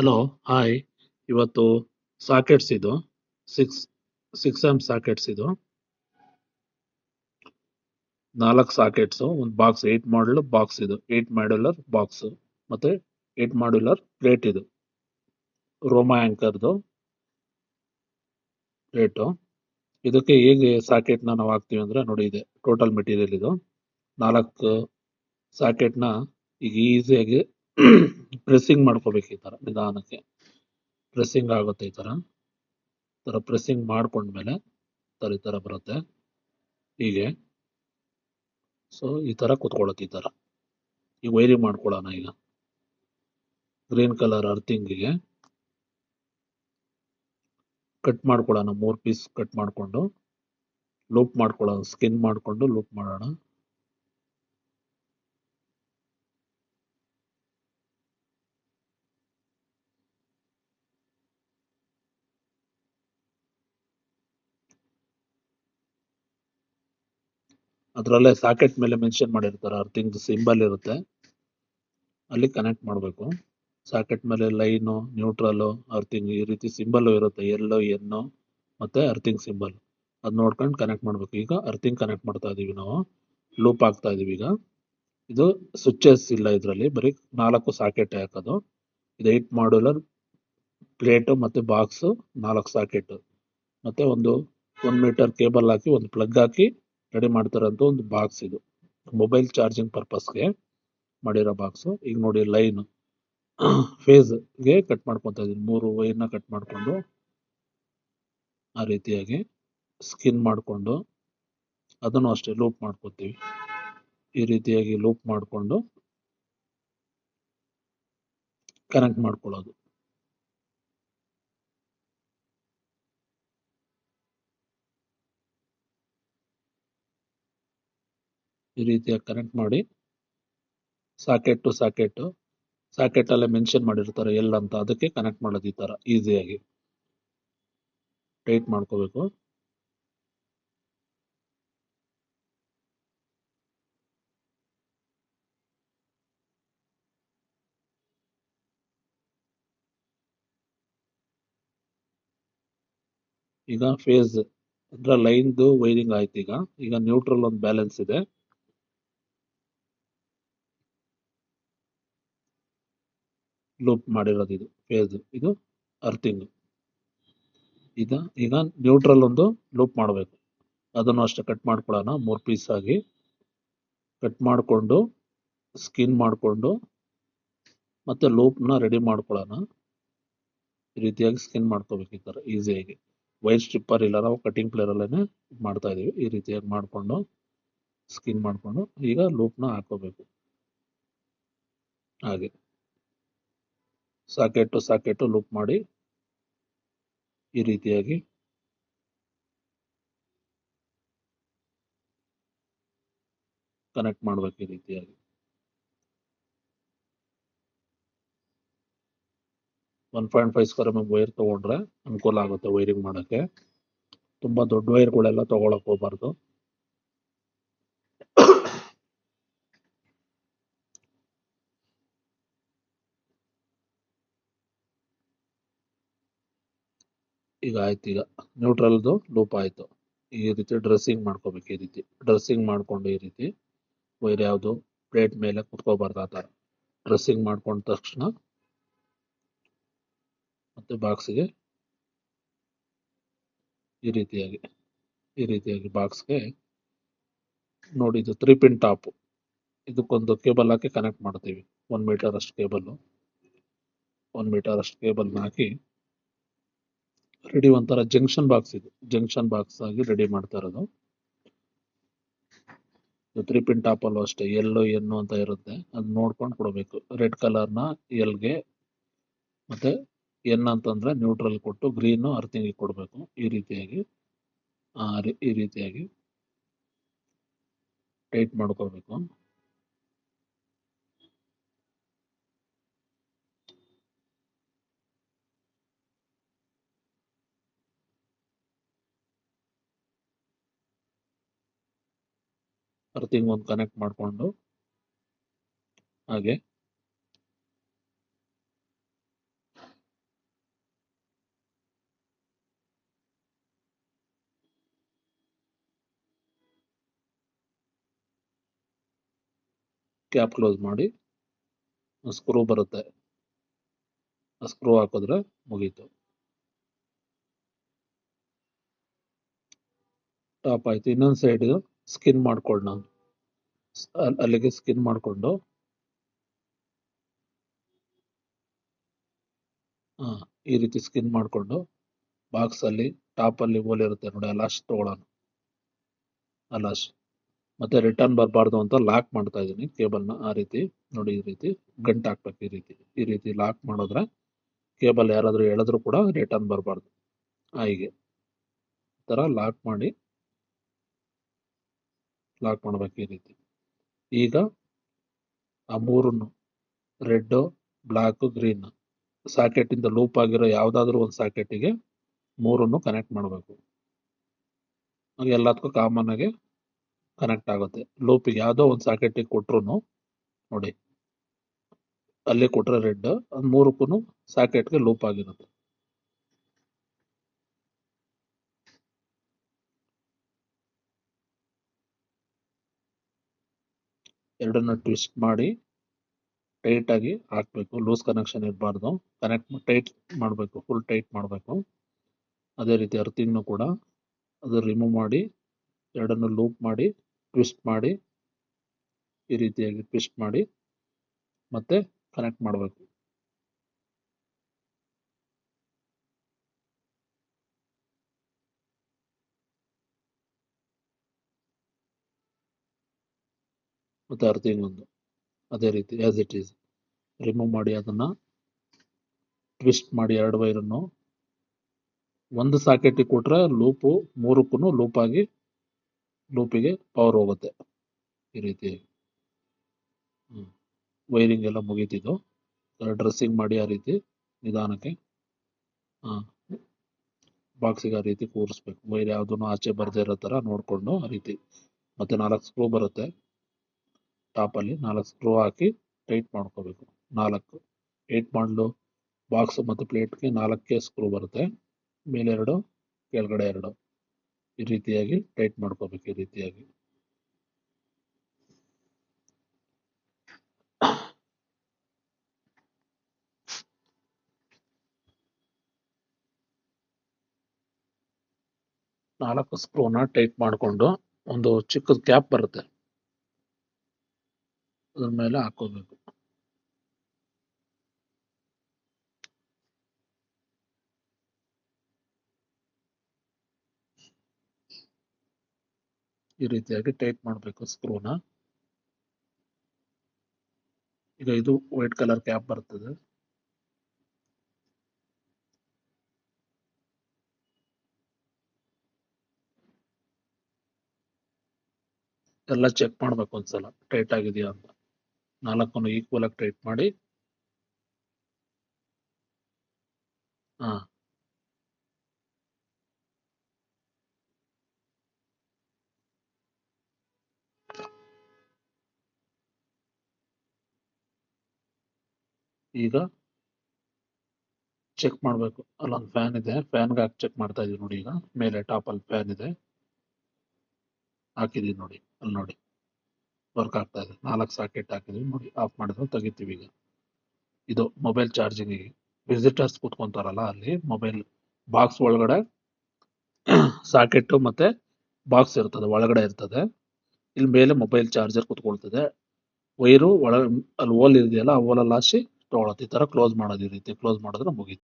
Hello, hi. ಇವತ್ತು sockets ಇದು six 6M sockets ಇದು 4 ಸಾಕೆಟ್ಸ್ ಒಂದು ಬಾಕ್ಸ್ 8 ಮಾಡಲ್ ಬಾಕ್ಸ್ ಇದು 8 ಮಾಡ್ಯುಲರ್ ಬಾಕ್ಸ್ ಮತ್ತೆ 8 ಮಾಡ್ಯುಲರ್ ಪ್ಲೇಟ್ ಇದು ರೋಮಾ ಆಂಕರ್ದು ಪ್ಲೇಟು. ಇದಕ್ಕೆ ಹೇಗೆ ಸಾಕೆಟ್ನ ನಾವು ಹಾಕ್ತೀವಿ ಅಂದ್ರೆ ನೋಡಿ, ಇದೆ ಟೋಟಲ್ ಮೆಟೀರಿಯಲ್. ಇದು 4 ಸಾಕೆಟ್ನ ಈಗ ಈಸಿಯಾಗಿ ಪ್ರೆಸ್ಸಿಂಗ್ ಮಾಡ್ಕೋಬೇಕು. ಈ ತರ ನಿಧಾನಕ್ಕೆ ಪ್ರೆಸ್ಸಿಂಗ್ ಆಗುತ್ತೆ. ಈ ತರ ಪ್ರೆಸ್ಸಿಂಗ್ ಮಾಡ್ಕೊಂಡ್ಮೇಲೆ ಈ ತರ ಬರುತ್ತೆ ಹೀಗೆ. ಸೊ ಈ ತರ ಕುತ್ಕೊಳ್ಳುತ್ತೆ. ಈ ತರ ಈಗ ವೈರಿಂಗ್ ಮಾಡ್ಕೊಳ್ಳೋಣ. ಈಗ ಗ್ರೀನ್ ಕಲರ್ ಅರ್ಥಿಂಗಿಗೆ ಕಟ್ ಮಾಡ್ಕೊಳ್ಳೋಣ. 3 ಪೀಸ್ ಕಟ್ ಮಾಡ್ಕೊಂಡು ಲೂಪ್ ಮಾಡ್ಕೊಳ್ಳೋಣ. ಸ್ಕಿನ್ ಮಾಡ್ಕೊಂಡು ಲೂಪ್ ಮಾಡೋಣ. ಅದರಲ್ಲೇ ಸಾಕೆಟ್ ಮೇಲೆ ಮೆನ್ಷನ್ ಮಾಡಿರ್ತಾರೆ, ಅರ್ಥಿಂಗ್ ಸಿಂಬಲ್ ಇರುತ್ತೆ, ಅಲ್ಲಿ ಕನೆಕ್ಟ್ ಮಾಡಬೇಕು. ಸಾಕೆಟ್ ಮೇಲೆ ಲೈನು, ನ್ಯೂಟ್ರಲ್, ಅರ್ಥಿಂಗ್ ಈ ರೀತಿ ಸಿಂಬಲ್ ಇರುತ್ತೆ. ಎಲ್ಲೋ ಎನ್ನು ಮತ್ತೆ ಅರ್ಥಿಂಗ್ ಸಿಂಬಲ್ ಅದ್ ನೋಡ್ಕೊಂಡು ಕನೆಕ್ಟ್ ಮಾಡ್ಬೇಕು. ಈಗ ಅರ್ಥಿಂಗ್ ಕನೆಕ್ಟ್ ಮಾಡ್ತಾ ಇದೀವಿ ನಾವು, ಲೂಪ್ ಆಗ್ತಾ ಇದೀವಿ. ಈಗ ಇದು ಸ್ವಿಚಸ್ ಇಲ್ಲ ಇದರಲ್ಲಿ, ಬರೀ 4 ಸಾಕೆಟ್ ಹಾಕೋದು. ಇದು 8 ಮಾಡ್ಯುಲರ್ ಪ್ಲೇಟ್ ಮತ್ತೆ ಬಾಕ್ಸ್, 4 ಸಾಕೆಟ್ ಮತ್ತೆ ಒಂದು 1 ಮೀಟರ್ ಕೇಬಲ್ ಹಾಕಿ ಒಂದು ಪ್ಲಗ್ ಹಾಕಿ ರೆಡಿ ಮಾಡ್ತಾರಂತ ಒಂದು ಬಾಕ್ಸ್. ಇದು ಮೊಬೈಲ್ ಚಾರ್ಜಿಂಗ್ ಪರ್ಪಸ್ಗೆ ಮಾಡಿರೋ ಬಾಕ್ಸ್. ಈಗ ನೋಡಿ, ಲೈನ್ ಫೇಸ್ಗೆ ಕಟ್ ಮಾಡ್ಕೊತಾ ಇದೀನಿ. 3 ವೈರ್ನ ಕಟ್ ಮಾಡ್ಕೊಂಡು ಆ ರೀತಿಯಾಗಿ ಸ್ಕಿನ್ ಮಾಡ್ಕೊಂಡು ಅದನ್ನು ಅಷ್ಟೇ ಲೂಪ್ ಮಾಡ್ಕೊತೀವಿ. ಈ ರೀತಿಯಾಗಿ ಲೂಪ್ ಮಾಡ್ಕೊಂಡು ಕನೆಕ್ಟ್ ಮಾಡ್ಕೊಳ್ಳೋದು. ಈ ರೀತಿಯಾಗಿ ಕನೆಕ್ಟ್ ಮಾಡಿ ಸಾಕೆಟ್ ಟು ಸಾಕೆಟ್, ಸಾಕೆಟ್ ಅಲ್ಲೇ ಮೆನ್ಷನ್ ಮಾಡಿರ್ತಾರೆ ಎಲ್ ಅಂತ, ಅದಕ್ಕೆ ಕನೆಕ್ಟ್ ಮಾಡೋದು. ಈ ತರ ಈಸಿಯಾಗಿ ಟೈಟ್ ಮಾಡ್ಕೋಬೇಕು. ಈಗ ಫೇಸ್ ಅಂದ್ರೆ ಲೈನ್ದು ವೈರಿಂಗ್ ಆಯ್ತು. ಈಗ ನ್ಯೂಟ್ರಲ್ ಒಂದು ಬ್ಯಾಲೆನ್ಸ್ ಇದೆ. ಲೂಪ್ ಮಾಡಿರೋದು ಇದು ಫೇಸ್, ಇದು ಅರ್ಥಿಂಗ್. ಈಗ ನ್ಯೂಟ್ರಲ್ ಒಂದು ಲೂಪ್ ಮಾಡಬೇಕು. ಅದನ್ನು ಅಷ್ಟೇ ಕಟ್ ಮಾಡ್ಕೊಳ್ಳೋಣ. 3 ಪೀಸ್ ಆಗಿ ಕಟ್ ಮಾಡಿಕೊಂಡು ಸ್ಕಿನ್ ಮಾಡಿಕೊಂಡು ಮತ್ತೆ ಲೂಪ್ನ ರೆಡಿ ಮಾಡ್ಕೊಳ್ಳೋಣ. ಈ ರೀತಿಯಾಗಿ ಸ್ಕಿನ್ ಮಾಡ್ಕೋಬೇಕು. ಈ ತರ ಈಸಿಯಾಗಿ ವೈರ್ ಸ್ಟ್ರಿಪ್ಪರ್ ಇಲ್ಲ, ನಾವು ಕಟಿಂಗ್ ಪ್ಲೇಯರ್ ಅಲ್ಲೇನೆ ಮಾಡ್ತಾ ಇದೀವಿ. ಈ ರೀತಿಯಾಗಿ ಮಾಡ್ಕೊಂಡು ಸ್ಕಿನ್ ಮಾಡ್ಕೊಂಡು ಈಗ ಲೂಪ್ನ ಹಾಕೋಬೇಕು. ಹಾಗೆ ಸಾಕೆಟ್ ಟು ಸಾಕೆಟ್ ಲೂಪ್ ಮಾಡಿ ಈ ರೀತಿಯಾಗಿ ಕನೆಕ್ಟ್ ಮಾಡ್ಬೇಕು. ಈ ರೀತಿಯಾಗಿ 1.5 ಸ್ಕ್ವೇರ್ mm ವೈರ್ ತಗೊಂಡ್ರೆ ಅನುಕೂಲ ಆಗುತ್ತೆ ವೈರಿಂಗ್ ಮಾಡಕ್ಕೆ. ತುಂಬಾ ದೊಡ್ಡ ವೈರ್ಗಳೆಲ್ಲ ತಗೊಳಕ್ ಹೋಗ್ಬಾರ್ದು. ಈಗ ಆಯ್ತು. ಈಗ ನ್ಯೂಟ್ರಲ್ದು ಲೂಪ್ ಆಯ್ತು. ಈ ರೀತಿ ಡ್ರೆಸ್ಸಿಂಗ್ ಮಾಡ್ಕೋಬೇಕು. ಈ ರೀತಿ ಡ್ರೆಸ್ಸಿಂಗ್ ಮಾಡ್ಕೊಂಡು ಈ ರೀತಿ ವೈರ್ ಯಾವುದು ಪ್ಲೇಟ್ ಮೇಲೆ ಕುತ್ಕೋಬಾರ್ದು. ಆ ಥರ ಡ್ರೆಸ್ಸಿಂಗ್ ಮಾಡ್ಕೊಂಡ ತಕ್ಷಣ ಮತ್ತೆ ಬಾಕ್ಸ್ಗೆ ಈ ರೀತಿಯಾಗಿ ಬಾಕ್ಸ್ಗೆ ನೋಡಿ, ಇದು 3 ಪಿನ್ ಟಾಪ್. ಇದಕ್ಕೊಂದು ಕೇಬಲ್ ಹಾಕಿ ಕನೆಕ್ಟ್ ಮಾಡ್ತೀವಿ. 1 ಮೀಟರ್ ಅಷ್ಟು ಕೇಬಲ್, 1 ಮೀಟರ್ ಅಷ್ಟು ಕೇಬಲ್ನ ಹಾಕಿ ರೆಡಿ. ಒಂಥರ ಜಂಕ್ಷನ್ ಬಾಕ್ಸ್, ಇದು ಜಂಕ್ಷನ್ ಬಾಕ್ಸ್ ಆಗಿ ರೆಡಿ ಮಾಡ್ತಾ ಇರೋದು. 3 ಪಿನ್ ಟಾಪ್ ಅಲ್ಲೂ ಅಷ್ಟೇ ಎಲ್ಲೋ ಎನ್ನು ಅಂತ ಇರುತ್ತೆ, ಅದ್ ನೋಡ್ಕೊಂಡು ಕೊಡಬೇಕು. ರೆಡ್ ಕಲರ್ನ ಎಲ್ಗೆ ಮತ್ತೆ ಎನ್ ಅಂತಂದ್ರೆ ನ್ಯೂಟ್ರಲ್ ಕೊಟ್ಟು ಗ್ರೀನ್ ಅರ್ಥಿಂಗ್ ಕೊಡಬೇಕು. ಈ ರೀತಿಯಾಗಿ ಈ ರೀತಿಯಾಗಿ ಟೈಟ್ ಮಾಡ್ಕೋಬೇಕು. ಅರ್ಥಿಂಗ್ ಒಂದು ಕನೆಕ್ಟ್ ಮಾಡ್ಕೊಂಡು ಹಾಗೆ ಕ್ಯಾಪ್ ಕ್ಲೋಸ್ ಮಾಡಿ ಸ್ಕ್ರೂ ಬರುತ್ತೆ, ಆ ಸ್ಕ್ರೂ ಹಾಕಿದ್ರೆ ಮುಗೀತು. ಟಾಪ್ ಆಯ್ತು. ಇನ್ನೊಂದು ಸೈಡ್ ಸ್ಕಿನ್ ಮಾಡ್ಕೊಳ್ಳೋಣ. ಅಲ್ಲಿಗೆ ಸ್ಕಿನ್ ಮಾಡಿಕೊಂಡು ಈ ರೀತಿ ಸ್ಕಿನ್ ಮಾಡಿಕೊಂಡು ಬಾಕ್ಸ್ ಅಲ್ಲಿ ಟಾಪ್ ಅಲ್ಲಿ ಹೋಲ್ ಇರುತ್ತೆ ನೋಡಿ, ಅಲಾಶ್ ತಗೊಳ್ಳೋಣ. ಅಲಾಶ್ ಮತ್ತೆ ರಿಟರ್ನ್ ಬರಬಾರ್ದು ಅಂತ ಲಾಕ್ ಮಾಡ್ತಾ ಇದ್ದೀನಿ ಕೇಬಲ್ನ. ಆ ರೀತಿ ನೋಡಿ, ಈ ರೀತಿ ಗಂಟು ಹಾಕ್ಬೇಕು. ಈ ರೀತಿ ಲಾಕ್ ಮಾಡಿದ್ರೆ ಕೇಬಲ್ ಯಾರಾದರೂ ಎಳೆದ್ರು ಕೂಡ ರಿಟರ್ನ್ ಬರಬಾರ್ದು. ಹೀಗೆ ಈ ಥರ ಲಾಕ್ ಮಾಡಬೇಕು ಈ ರೀತಿ. ಈಗ ಆ ಮೂರನ್ನು ರೆಡ್, ಬ್ಲ್ಯಾಕ್, ಗ್ರೀನ್ ಸಾಕೆಟ್ ಇಂದ ಲೂಪ್ ಆಗಿರೋ ಯಾವುದಾದ್ರೂ ಒಂದು ಸಾಕೆಟಿಗೆ ಮೂರನ್ನು ಕನೆಕ್ಟ್ ಮಾಡಬೇಕು. ಎಲ್ಲದಕ್ಕೂ ಕಾಮನ್ ಆಗಿ ಕನೆಕ್ಟ್ ಆಗುತ್ತೆ. ಲೂಪಿಗೆ ಯಾವುದೋ ಒಂದು ಸಾಕೆಟಿಗೆ ಕೊಟ್ರು ನೋಡಿ, ಅಲ್ಲಿ ಕೊಟ್ರೆ ರೆಡ್, ಅದು ಮೂರಕ್ಕೂ ಸಾಕೆಟ್ಗೆ ಲೂಪ್ ಆಗಿರುತ್ತೆ. ಎರಡನ್ನ ಟ್ವಿಸ್ಟ್ ಮಾಡಿ ಟೈಟ್ ಆಗಿ ಹಾಕ್ಬೇಕು. ಲೂಸ್ ಕನೆಕ್ಷನ್ ಇರಬಾರ್ದು. ಟೈಟ್ ಮಾಡಬೇಕು, ಫುಲ್ ಟೈಟ್ ಮಾಡಬೇಕು. ಅದೇ ರೀತಿ ಅರ್ಥಿಂಗ್ನು ಕೂಡ ಅದು ರಿಮೂವ್ ಮಾಡಿ ಎರಡನ್ನು ಲೂಪ್ ಮಾಡಿ ಟ್ವಿಸ್ಟ್ ಮಾಡಿ ಈ ರೀತಿಯಾಗಿ ಟ್ವಿಸ್ಟ್ ಮಾಡಿ ಮತ್ತೆ ಕನೆಕ್ಟ್ ಮಾಡಬೇಕು. ಮತ್ತೆ ಅರ್ಥಿಂಗ್ ಒಂದು ಅದೇ ರೀತಿ ಆಸ್ ಇಟ್ ಈಸ್ ರಿಮೂವ್ ಮಾಡಿ ಅದನ್ನ ಟ್ವಿಸ್ಟ್ ಮಾಡಿ ಎರಡು ವೈರನ್ನು ಒಂದು ಸಾಕೆಟಿಗೆ ಕೊಟ್ರೆ ಲೂಪು ಮೂರಕ್ಕೂ ಲೂಪಿಗೆ ಪವರ್ ಹೋಗುತ್ತೆ. ಈ ರೀತಿ ವೈರಿಂಗ್ ಎಲ್ಲ ಮುಗೀತಿದ್ದು. ಡ್ರೆಸ್ಸಿಂಗ್ ಮಾಡಿ ಆ ರೀತಿ ನಿಧಾನಕ್ಕೆ ಬಾಕ್ಸಿಗೆ ಆ ರೀತಿ ಕೂರಿಸ್ಬೇಕು. ವೈರ್ ಯಾವುದನ್ನು ಆಚೆ ಬರ್ದೇ ಇರೋ ಥರ ನೋಡಿಕೊಂಡು ಆ ರೀತಿ. ಮತ್ತೆ 4 ಸ್ಕ್ರೂ ಬರುತ್ತೆ ಟಾಪಲ್ಲಿ, 4 ಸ್ಕ್ರೂ ಹಾಕಿ ಟೈಟ್ ಮಾಡ್ಕೋಬೇಕು. 4 ಟೈಟ್ ಮಾಡಲು ಬಾಕ್ಸ್ ಮತ್ತು ಪ್ಲೇಟ್ಗೆ 4 ಸ್ಕ್ರೂ ಬರುತ್ತೆ. ಮೇಲೆ 2, ಕೆಳಗಡೆ 2 ಈ ರೀತಿಯಾಗಿ ಟೈಟ್ ಮಾಡ್ಕೋಬೇಕು. ಈ ರೀತಿಯಾಗಿ ನಾಲ್ಕು ಸ್ಕ್ರೂನ ಟೈಟ್ ಮಾಡಿಕೊಂಡು ಒಂದು ಚಿಕ್ಕದ ಕ್ಯಾಪ್ ಬರುತ್ತೆ, ಅದ್ರ ಮೇಲೆ ಹಾಕೋಬೇಕು. ಈ ರೀತಿಯಾಗಿ ಟೈಟ್ ಮಾಡಬೇಕು ಸ್ಕ್ರೂನ. ಈಗ ಇದು ವೈಟ್ ಕಲರ್ ಕ್ಯಾಪ್ ಬರ್ತದೆ. ಎಲ್ಲ ಚೆಕ್ ಮಾಡ್ಬೇಕು ಒಂದ್ಸಲ ಟೈಟ್ ಆಗಿದೆಯಾ ಅಂತ. 4 ಈಕ್ವಲ್ ಆಗಿ ಟೈಟ್ ಮಾಡಿ ಈಗ ಚೆಕ್ ಮಾಡಬೇಕು. ಅಲ್ಲೊಂದು ಫ್ಯಾನ್ ಇದೆ, ಫ್ಯಾನ್ಗೆ ಹಾಕಿ ಚೆಕ್ ಮಾಡ್ತಾ ಇದೀವಿ ನೋಡಿ. ಈಗ ಮೇಲೆ ಟಾಪ್ ಅಲ್ಲಿ ಫ್ಯಾನ್ ಇದೆ, ಹಾಕಿದೀವಿ ನೋಡಿ, ಅಲ್ಲಿ ನೋಡಿ ವರ್ಕ್ ಆಗ್ತಾ ಇದೆ. 4 ಸಾಕೆಟ್ ಹಾಕಿದೀವಿ ನೋಡಿ. ಆಫ್ ಮಾಡಿದ್ರೆ ತೆಗಿತೀವಿ. ಈಗ ಇದು ಮೊಬೈಲ್ ಚಾರ್ಜಿಂಗ್. ವಿಸಿಟರ್ಸ್ ಕೂತ್ಕೊಂತಾರಲ್ಲ ಅಲ್ಲಿ ಮೊಬೈಲ್ ಬಾಕ್ಸ್ ಒಳಗಡೆ ಸಾಕೆಟ್ ಮತ್ತೆ ಬಾಕ್ಸ್ ಇರ್ತದೆ, ಒಳಗಡೆ ಇರ್ತದೆ. ಇಲ್ಲಿ ಮೇಲೆ ಮೊಬೈಲ್ ಚಾರ್ಜರ್ ಕೂತ್ಕೊಳ್ತದೆ. ವೈರು ಅಲ್ಲಿ ಹೋಲ್ ಇದೆಯಲ್ಲ, ಆ ಹೋಲಲ್ಲಿ ಹಾಸಿ ತಗೊಳತ್ತೆ. ಈ ತರ ಕ್ಲೋಸ್ ಮಾಡೋದು. ಈ ರೀತಿ ಕ್ಲೋಸ್ ಮಾಡಿದ್ರೆ ಮುಗೀತು.